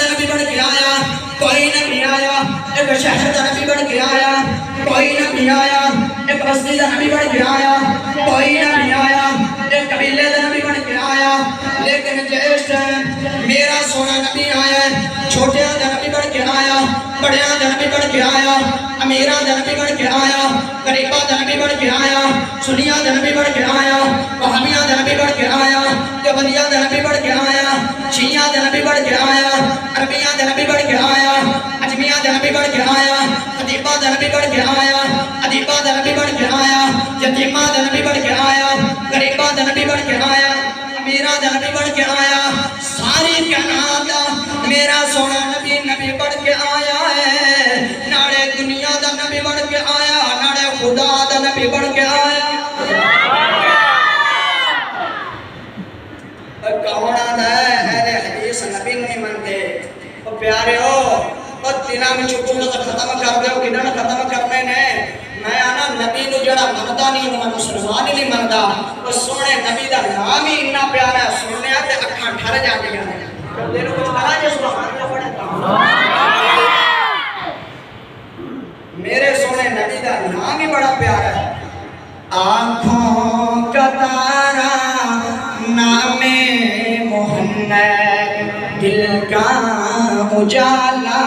دا نبی بن کے آیا کوئی نبی آیا ایک شہر دا نبی بن کے آیا کوئی نبی آیا ایک بستی دا نبی بن کے آیا کوئی نبی آیا ایک قبیلے دا نبی بن کے آیا لیکن جس میرا سونا نبی آیا چھوٹیاں دا نبی بن کے آیا بڑیاں دا نبی بن کے آیا امیراں دا نبی بن کے آیا غریباں دا نبی بن کے آیا سنیاں دا نبی بن کے آیا وہابیاں دا نبی بن کے آیا دیوبندیاں دا نبی بن کے آیا شیعیاں دا نبی بن کے آیا عربیاں دا نبی بن کے آیا اجمیاں دا نبی بن کے آیا خطیباں دا نبی بن کے آیا ادیباں دا نبی بن کے آیا یتیماں دا نبی بن کے آیا غریباں دا نبی بن کے آیا امیراں دا نبی بن کے آیا ساری کائنات دا میرا سونا نبی نبی بن کے آیا ہے ناڑے دنیا دا نبی بن کے آیا ناڑے خدا دا نبی بن کے آیا کہونا دا ہے حدیث نبی نہیں منتے پیارے ہو دنوں میں چھوٹوں کا ختم کر دے کدھر ختم کرنے نے میں آنا نبی نو جڑا منتا نہیں ہوں مسلمان ہی نہیں منتا وہ سونے نبی دا نام ہی اتنا پیارا ہے سننے تے اکھاں ٹھر جاندیاں نے جب دل کچھ کرا جے سبحان اللہ پڑھتا میرے سونے نبی دا نام ہی بڑا پیارا ہے آنکھوں کا تارا نام محمد دل کا اجالا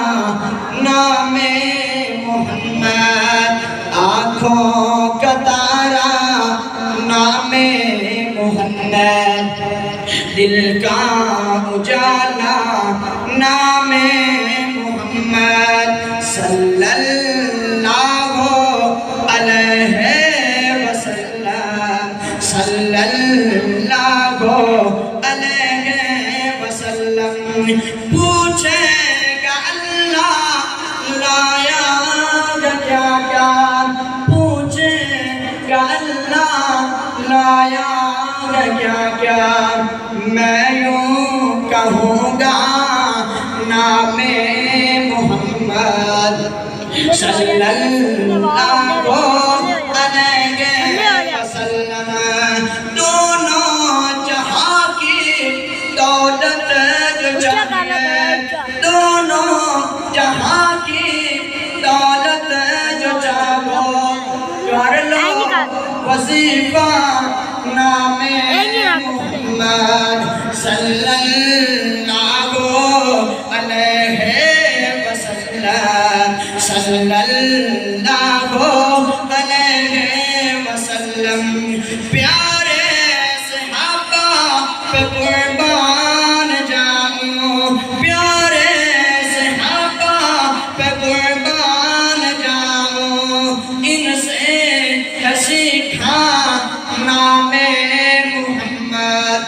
نام محمد آنکھوں کا تارا نام محمد دل کا اجالا نام محمد صلی اللہ علیہ وسلم صلی اللہ علیہ وسلم پوچھے گا اللہ لایا گا کیا کیا پوچھے گا اللہ لایا گا کیا کیا میں یوں کہوں گا نام محمد صلی اللہ علیہ وسلم دونوں جہاں کی دولت جو چاہیے دونوں جہاں کی دولت جو چاہو کر لو وظیفہ نام محمد صلی اللہ علیہ وسلم صلی اللہ علیہ وسلم پیارے صحابہ پہ قربان جاؤں پیارے صحابہ پہ قربان جاؤں ان سے سیکھا نام محمد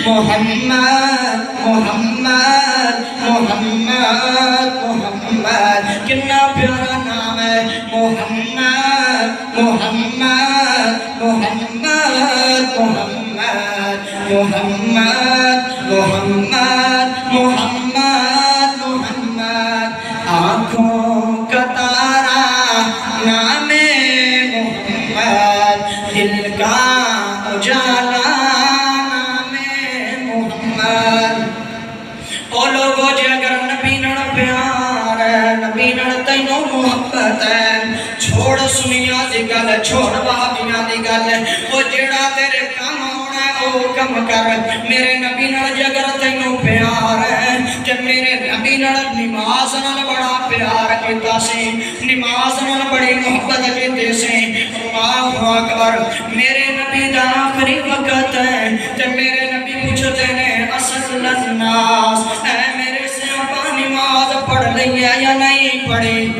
محمد محمد محمد محمد کتنا پیارا نام ہے محمد محمد محمد محمد محمد محمد محمد محمد آنکھوں کا تارا نام محمد دل کا اجالا نام محمد او لوگو جے اگر نبی نڑ پیار ہے نبی نڑ تینوں محبت ہے چھوڑ سنیا دی گل چھوڑ وہابیاں دی گل او جیڑا تیرے کام ہونا ہے او کم کر میرے نبی نڑ جے اگر تینوں پیار ہے کہ میرے نبی نڑ نماز نال بڑا پیار کیتا سی نماز نال بڑی محبت کیتے سی اللہ اکبر میرے نبی دا آخری وقت ہے کہ میرے نبی پوچھتے نے اصل الناس اے میرے صحابہ نماز پڑھ لئی ہے یا نہیں پڑھی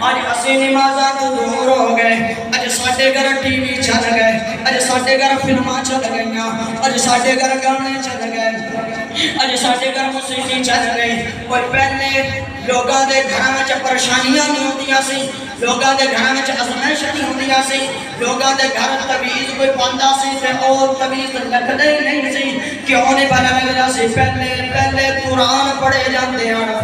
آج اسی نمازہ تو دور ہو گئے آج ساڑھے گھر ٹی وی چل گئے آج ساڑھے گھر فلمہ چل گئیں آج ساڑھے گھر گانے چل گئے آج ساڑھے گھر موسیقی چل گئی کوئی پہلے لوگاں دے گھراں وچ پریشانیاں نہیں ہوندیاں سی لوگاں دے گھراں وچ ازمائشاں نہیں ہوندیاں سی لوگاں دے گھر تعویذ کوئی پاندا سی تے او تعویذ لگدے نہیں سی کیوں نہیں پتہ لگدا سی پہلے قرآن پڑھے جاندے ہن